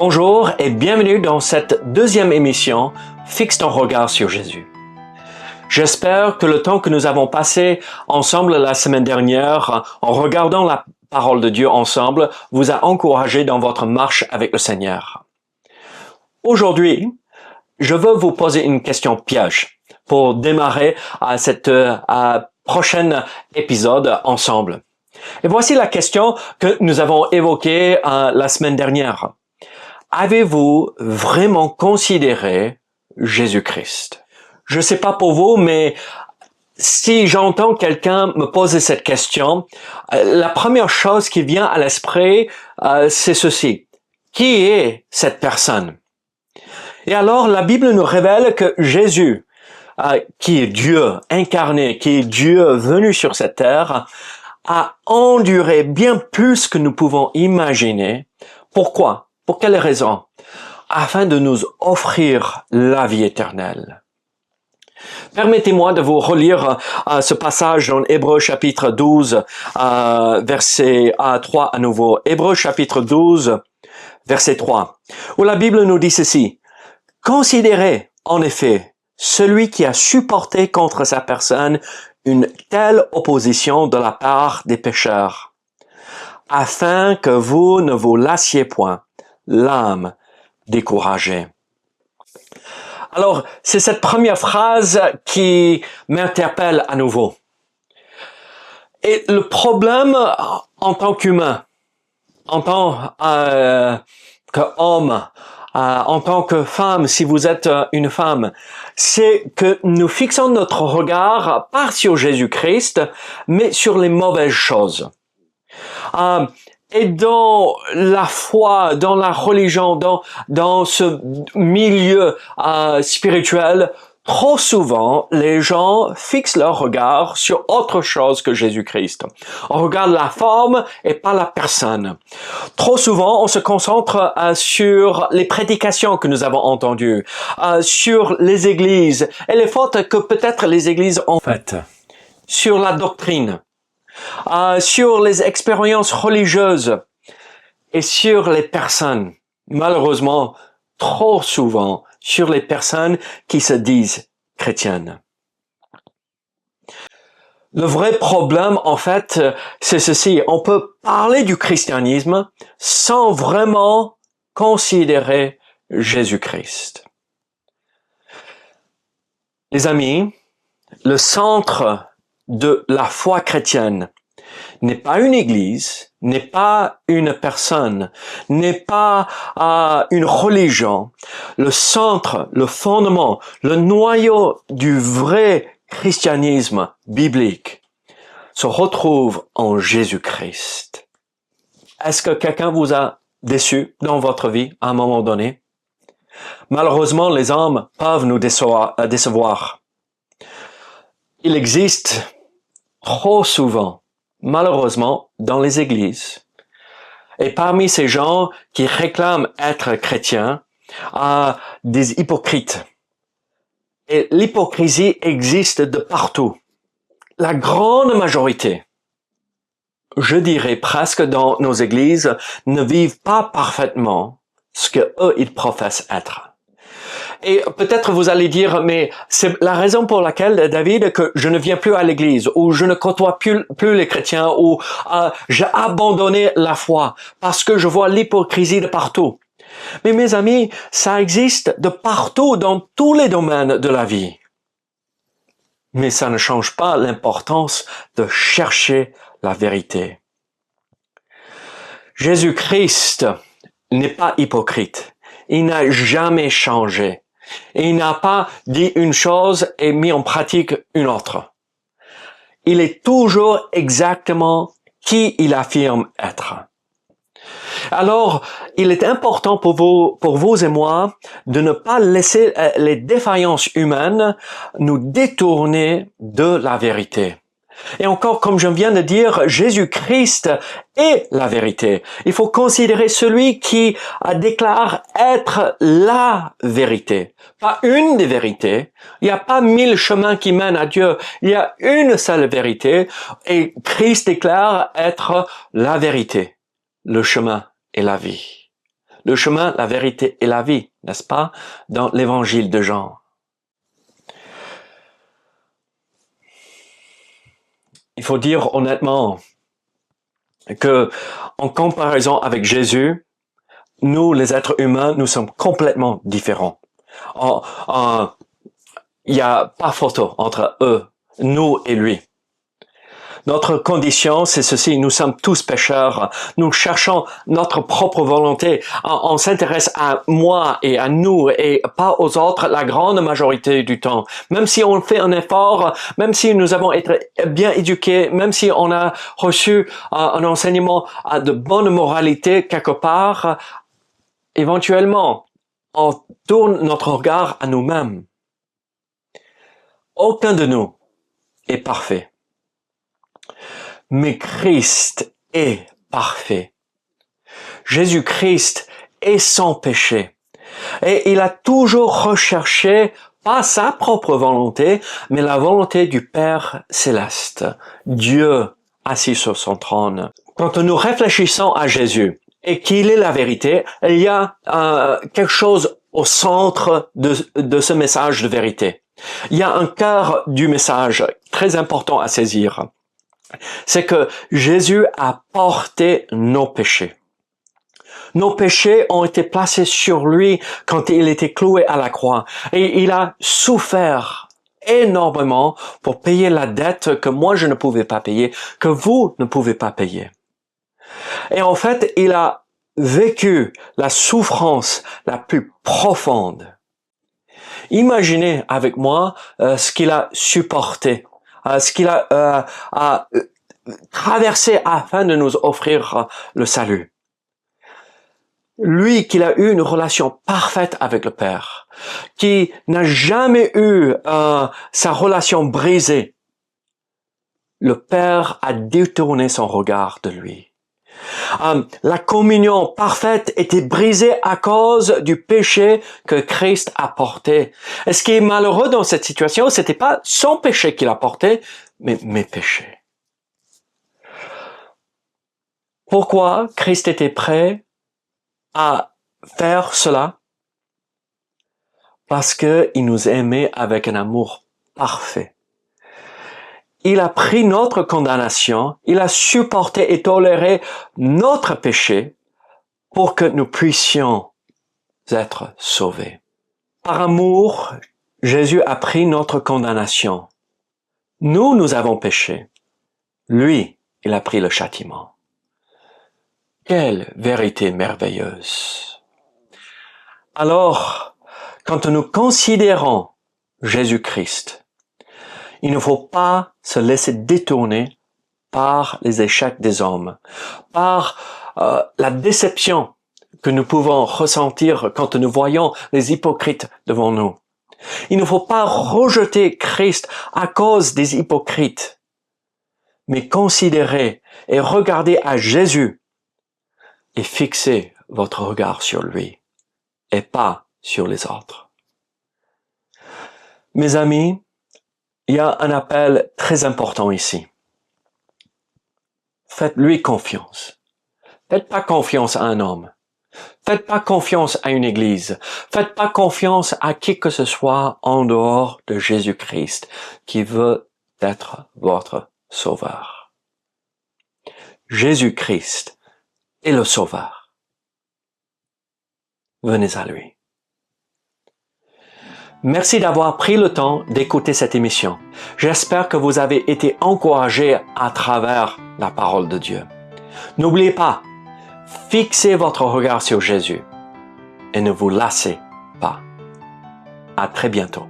Bonjour et bienvenue dans cette deuxième émission Fixe ton regard sur Jésus. J'espère que le temps que nous avons passé ensemble la semaine dernière en regardant la parole de Dieu ensemble vous a encouragé dans votre marche avec le Seigneur. Aujourd'hui, je veux vous poser une question piège pour démarrer cette prochaine épisode ensemble. Et voici la question que nous avons évoquée la semaine dernière. Avez-vous vraiment considéré Jésus-Christ? Je ne sais pas pour vous, mais si j'entends quelqu'un me poser cette question, la première chose qui vient à l'esprit, c'est ceci. Qui est cette personne? Et alors, la Bible nous révèle que Jésus, qui est Dieu incarné, qui est Dieu venu sur cette terre, a enduré bien plus que nous pouvons imaginer. Pourquoi? Pour quelle raison? Afin de nous offrir la vie éternelle. Permettez-moi de vous relire ce passage dans Hébreux chapitre 12, verset 3 à nouveau. Hébreux chapitre 12, verset 3, où la Bible nous dit ceci. « Considérez, en effet, celui qui a supporté contre sa personne une telle opposition de la part des pécheurs, afin que vous ne vous lassiez point, l'âme découragée. » Alors, c'est cette première phrase qui m'interpelle à nouveau. Et le problème en tant qu'humain, en tant qu'homme, en tant que femme, si vous êtes une femme, c'est que nous fixons notre regard pas sur Jésus-Christ, mais sur les mauvaises choses. Et dans la foi, dans la religion, dans ce milieu spirituel, trop souvent, les gens fixent leur regard sur autre chose que Jésus-Christ. On regarde la forme et pas la personne. Trop souvent, on se concentre sur les prédications que nous avons entendues, sur les églises et les fautes que peut-être les églises ont faites, sur la doctrine, sur les expériences religieuses et sur les personnes. Malheureusement, trop souvent, sur les personnes qui se disent chrétiennes. Le vrai problème, en fait, c'est ceci. On peut parler du christianisme sans vraiment considérer Jésus-Christ. Les amis, le centre de la foi chrétienne n'est pas une église, n'est pas une personne, n'est pas une religion. Le centre, le fondement, le noyau du vrai christianisme biblique se retrouve en Jésus-Christ. Est-ce que quelqu'un vous a déçu dans votre vie à un moment donné? Malheureusement, les hommes peuvent nous décevoir. Il existe trop souvent, malheureusement, dans les églises. Et parmi ces gens qui réclament être chrétiens, des hypocrites. Et l'hypocrisie existe de partout. La grande majorité, je dirais presque dans nos églises, ne vivent pas parfaitement ce que eux ils professent être. Et peut-être vous allez dire, mais c'est la raison pour laquelle, David, que je ne viens plus à l'église, ou je ne côtoie plus les chrétiens, ou j'ai abandonné la foi, parce que je vois l'hypocrisie de partout. Mais mes amis, ça existe de partout, dans tous les domaines de la vie. Mais ça ne change pas l'importance de chercher la vérité. Jésus-Christ n'est pas hypocrite. Il n'a jamais changé. Et il n'a pas dit une chose et mis en pratique une autre. Il est toujours exactement qui il affirme être. Alors, il est important pour vous et moi de ne pas laisser les défaillances humaines nous détourner de la vérité. Et encore, comme je viens de dire, Jésus-Christ est la vérité. Il faut considérer celui qui déclare être la vérité. Pas une des vérités. Il n'y a pas 1000 chemins qui mènent à Dieu. Il y a une seule vérité. Et Christ déclare être la vérité, le chemin et la vie. le chemin, la vérité et la vie, n'est-ce pas, dans l'évangile de Jean. Il faut dire honnêtement que, en comparaison avec Jésus, nous, les êtres humains, nous sommes complètement différents. Il n'y a pas photo entre eux, nous et lui. Notre condition, c'est ceci, nous sommes tous pécheurs, nous cherchons notre propre volonté, on s'intéresse à moi et à nous et pas aux autres la grande majorité du temps. Même si on fait un effort, même si nous avons été bien éduqués, même si on a reçu un enseignement de bonne moralité quelque part, éventuellement, on tourne notre regard à nous-mêmes. Aucun de nous est parfait. Mais Christ est parfait. Jésus-Christ est sans péché. Et il a toujours recherché, pas sa propre volonté, mais la volonté du Père céleste, Dieu assis sur son trône. Quand nous réfléchissons à Jésus et qu'il est la vérité, il y a quelque chose au centre de ce message de vérité. Il y a un cœur du message très important à saisir. C'est que Jésus a porté nos péchés. Nos péchés ont été placés sur lui quand il était cloué à la croix. Et il a souffert énormément pour payer la dette que moi je ne pouvais pas payer, que vous ne pouvez pas payer. Et en fait, il a vécu la souffrance la plus profonde. Imaginez avec moi ce qu'il a supporté, ce qu'il a traversé afin de nous offrir le salut. Lui, qu'il a eu une relation parfaite avec le Père, qui n'a jamais eu sa relation brisée, le Père a détourné son regard de lui. La communion parfaite était brisée à cause du péché que Christ a porté. Et ce qui est malheureux dans cette situation, c'était pas son péché qu'il a porté, mais mes péchés. Pourquoi Christ était prêt à faire cela? Parce qu'il nous aimait avec un amour parfait. Il a pris notre condamnation, il a supporté et toléré notre péché pour que nous puissions être sauvés. Par amour, Jésus a pris notre condamnation. Nous avons péché. Lui, il a pris le châtiment. Quelle vérité merveilleuse! Alors, quand nous considérons Jésus-Christ, il ne faut pas se laisser détourner par les échecs des hommes, par la déception que nous pouvons ressentir quand nous voyons les hypocrites devant nous. Il ne faut pas rejeter Christ à cause des hypocrites, mais considérer et regarder à Jésus et fixer votre regard sur lui et pas sur les autres. Mes amis, il y a un appel très important ici. Faites-lui confiance. Faites pas confiance à un homme. Faites pas confiance à une église. Faites pas confiance à qui que ce soit en dehors de Jésus-Christ qui veut être votre sauveur. Jésus-Christ est le sauveur. Venez à lui. Merci d'avoir pris le temps d'écouter cette émission. J'espère que vous avez été encouragés à travers la parole de Dieu. N'oubliez pas, fixez votre regard sur Jésus et ne vous lassez pas. À très bientôt.